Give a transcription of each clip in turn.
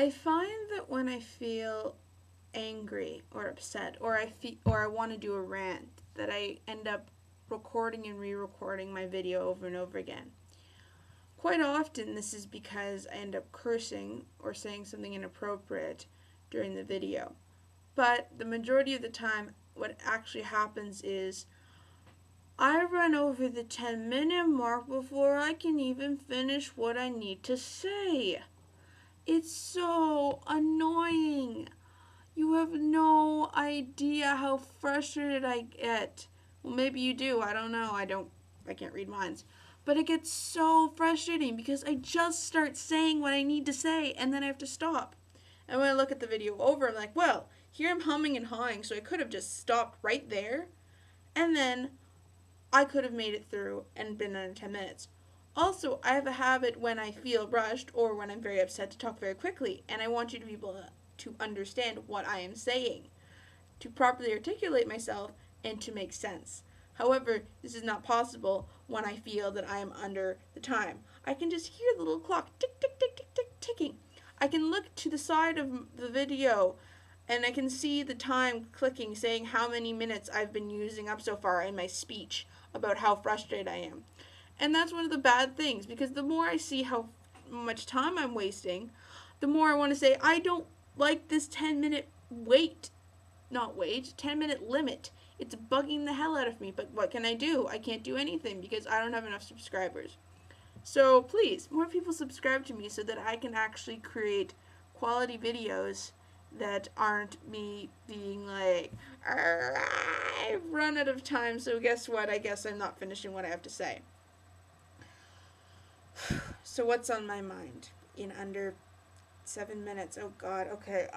I find that when I feel angry or upset or I want to do a rant, that I end up recording and re-recording my video over and over again. Quite often this is because I end up cursing or saying something inappropriate during the video. But the majority of the time what actually happens is I run over the 10-minute mark before I can even finish what I need to say. It's so annoying. You have no idea how frustrated I get. Well, maybe you do. I don't know. I can't read minds. But it gets so frustrating because I just start saying what I need to say and then I have to stop. And when I look at the video over, I'm like, well, here I'm humming and hawing, so I could have just stopped right there. And then I could have made it through and been under 10 minutes. Also, I have a habit when I feel rushed or when I'm very upset to talk very quickly, and I want you to be able to understand what I am saying, to properly articulate myself, and to make sense. However, this is not possible when I feel that I am under the time. I can just hear the little clock tick, tick, tick, tick, tick, ticking. I can look to the side of the video and I can see the time clicking saying how many minutes I've been using up so far in my speech about how frustrated I am. And that's one of the bad things, because the more I see how much time I'm wasting, the more I want to say, I don't like this 10-minute 10-minute limit. It's bugging the hell out of me, but what can I do? I can't do anything because I don't have enough subscribers. So please, more people subscribe to me so that I can actually create quality videos that aren't me being like, I've run out of time, so guess what? I guess I'm not finishing what I have to say. So what's on my mind in under 7 minutes? Oh God. Okay.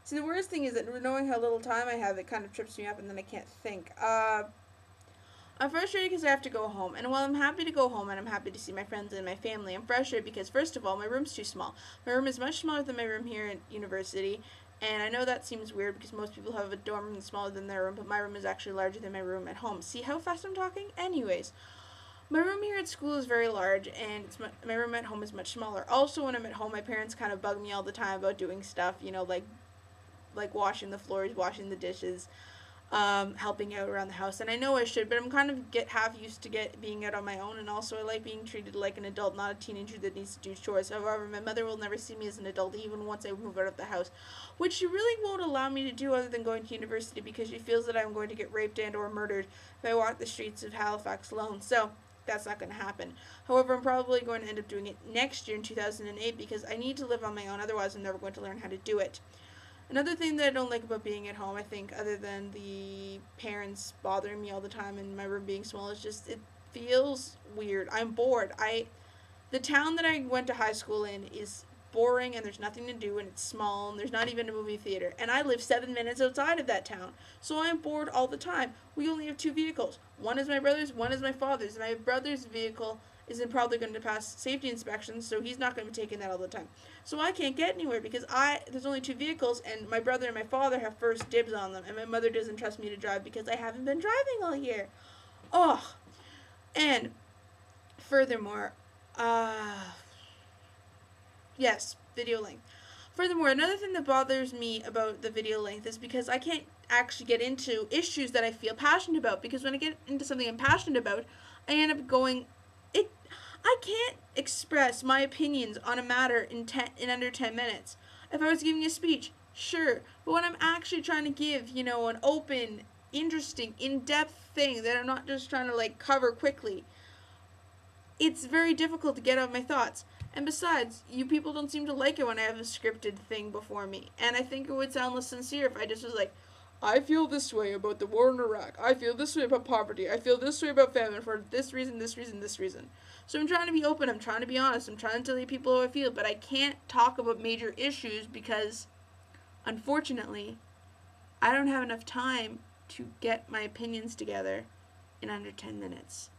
See, the worst thing is that knowing how little time I have, it kind of trips me up, and then I can't think. I'm frustrated because I have to go home. And while I'm happy to go home and I'm happy to see my friends and my family, I'm frustrated because, first of all, my room's too small. My room is much smaller than my room here at university. And I know that seems weird because most people have a dorm room smaller than their room, but my room is actually larger than my room at home. See how fast I'm talking? Anyways, my room here at school is very large, and my room at home is much smaller. Also, when I'm at home, my parents kind of bug me all the time about doing stuff, like washing the floors, washing the dishes, helping out around the house, and I know I should, but I'm kind of half used to being out on my own, and also I like being treated like an adult, not a teenager that needs to do chores. However, my mother will never see me as an adult, even once I move out of the house, which she really won't allow me to do other than going to university, because she feels that I'm going to get raped and or murdered if I walk the streets of Halifax alone. So that's not going to happen. However, I'm probably going to end up doing it next year in 2008 because I need to live on my own, otherwise I'm never going to learn how to do it. Another thing that I don't like about being at home, I think, other than the parents bothering me all the time and my room being small, is just it feels weird. I'm bored. The town that I went to high school in is boring and there's nothing to do and it's small and there's not even a movie theater. And I live 7 minutes outside of that town. So I'm bored all the time. We only have two vehicles. One is my brother's, one is my father's. My brother's vehicle isn't probably going to pass safety inspections, so he's not going to be taking that all the time. So I can't get anywhere because there's only two vehicles, and my brother and my father have first dibs on them, and my mother doesn't trust me to drive because I haven't been driving all year. Oh, and furthermore, yes, video length. Furthermore, another thing that bothers me about the video length is because I can't actually get into issues that I feel passionate about, because when I get into something I'm passionate about, I end up going, I can't express my opinions on a matter in under 10 minutes. If I was giving a speech, sure. But when I'm actually trying to give, an open, interesting, in-depth thing that I'm not just trying to, cover quickly, it's very difficult to get out my thoughts. And besides, you people don't seem to like it when I have a scripted thing before me. And I think it would sound less sincere if I just was like, I feel this way about the war in Iraq. I feel this way about poverty. I feel this way about famine for this reason, this reason, this reason. So I'm trying to be open. I'm trying to be honest. I'm trying to tell you people how I feel. But I can't talk about major issues because, unfortunately, I don't have enough time to get my opinions together in under 10 minutes.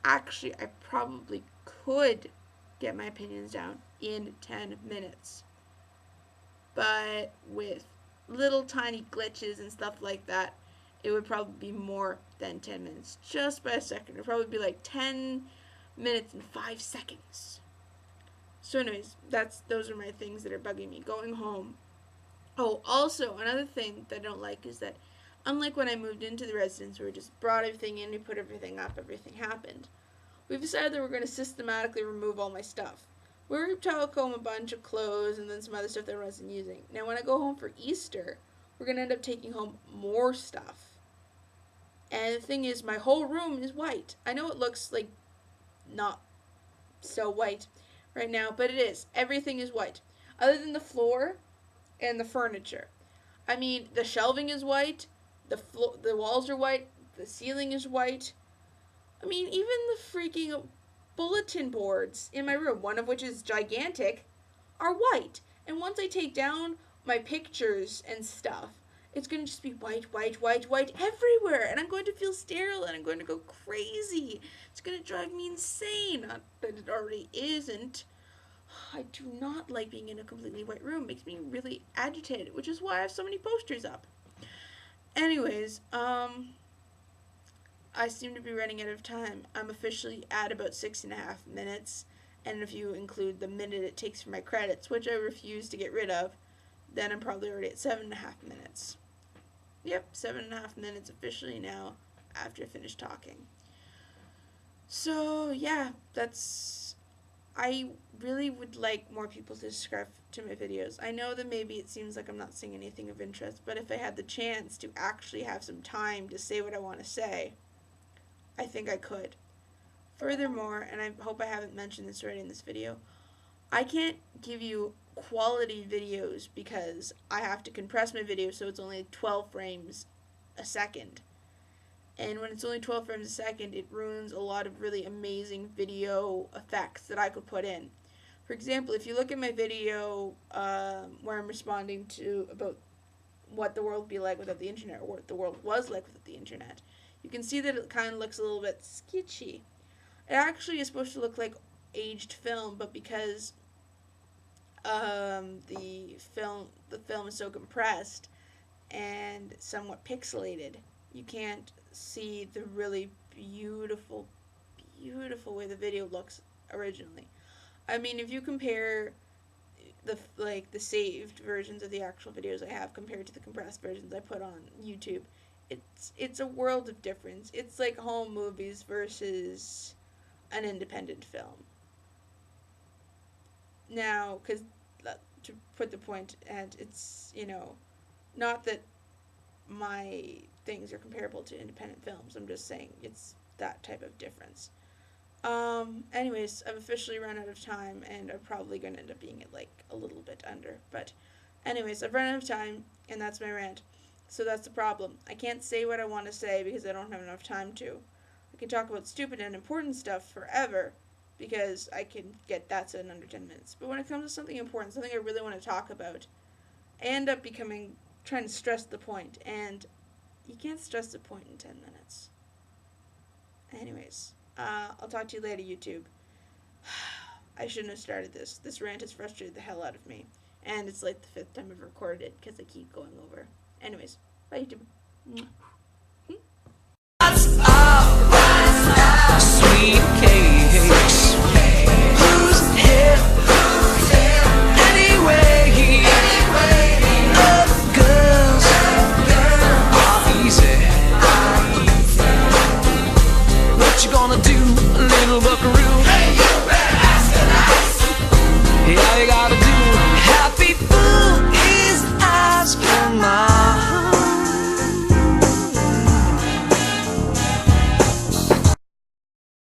Actually, I probably could get my opinions down in 10 minutes. But with little tiny glitches and stuff like that, it would probably be more than 10 minutes. Just by a second. It would probably be like 10 minutes and 5 seconds. So anyways, those are my things that are bugging me. Going home. Oh, also, another thing that I don't like is that unlike when I moved into the residence where we just brought everything in, we put everything up, everything happened, we've decided that we're going to systematically remove all my stuff. We took home a bunch of clothes and then some other stuff that I wasn't using. Now, when I go home for Easter, we're going to end up taking home more stuff. And the thing is, my whole room is white. I know it looks like not so white right now, but it is. Everything is white. Other than the floor and the furniture. I mean, the shelving is white, the walls are white, the ceiling is white. I mean, even the freaking bulletin boards in my room, one of which is gigantic, are white. And once I take down my pictures and stuff, it's going to just be white, white, white, white everywhere. And I'm going to feel sterile and I'm going to go crazy. It's going to drive me insane. Not that it already isn't. I do not like being in a completely white room. It makes me really agitated, which is why I have so many posters up. Anyways, I seem to be running out of time. I'm officially at about 6.5 minutes, and if you include the minute it takes for my credits, which I refuse to get rid of, then I'm probably already at 7.5 minutes. Yep, 7.5 minutes officially now after I finish talking. So, yeah, I really would like more people to subscribe to my videos. I know that maybe it seems like I'm not saying anything of interest, but if I had the chance to actually have some time to say what I want to say, I think I could. Furthermore, and I hope I haven't mentioned this already in this video, I can't give you quality videos because I have to compress my video so it's only 12 frames a second. And when it's only 12 frames a second, it ruins a lot of really amazing video effects that I could put in. For example, if you look at my video where I'm responding to about what the world would be like without the internet, or what the world was like without the internet, you can see that it kind of looks a little bit sketchy. It actually is supposed to look like aged film, but because the film is so compressed and somewhat pixelated, you can't see the really beautiful way the video looks originally. I mean, if you compare the saved versions of the actual videos I have compared to the compressed versions I put on YouTube, it's a world of difference. It's like home movies versus an independent film. Now, because to put the point, and it's, not that my things are comparable to independent films. I'm just saying it's that type of difference. Anyways, I've officially run out of time, and I'm probably going to end up being at like a little bit under. But anyways, I've run out of time, and that's my rant. So that's the problem. I can't say what I want to say because I don't have enough time to. I can talk about stupid and important stuff forever because I can get that to in under 10 minutes. But when it comes to something important, something I really want to talk about, I end up trying to stress the point, and you can't stress the point in 10 minutes. Anyways, I'll talk to you later, YouTube. I shouldn't have started this. This rant has frustrated the hell out of me. And it's like the 5th time I've recorded it because I keep going over. Anyways, bye, YouTube. That's alright, sweet cakes. Who's here? Anyway, love girls are easy. What you gonna do, little buckaroo?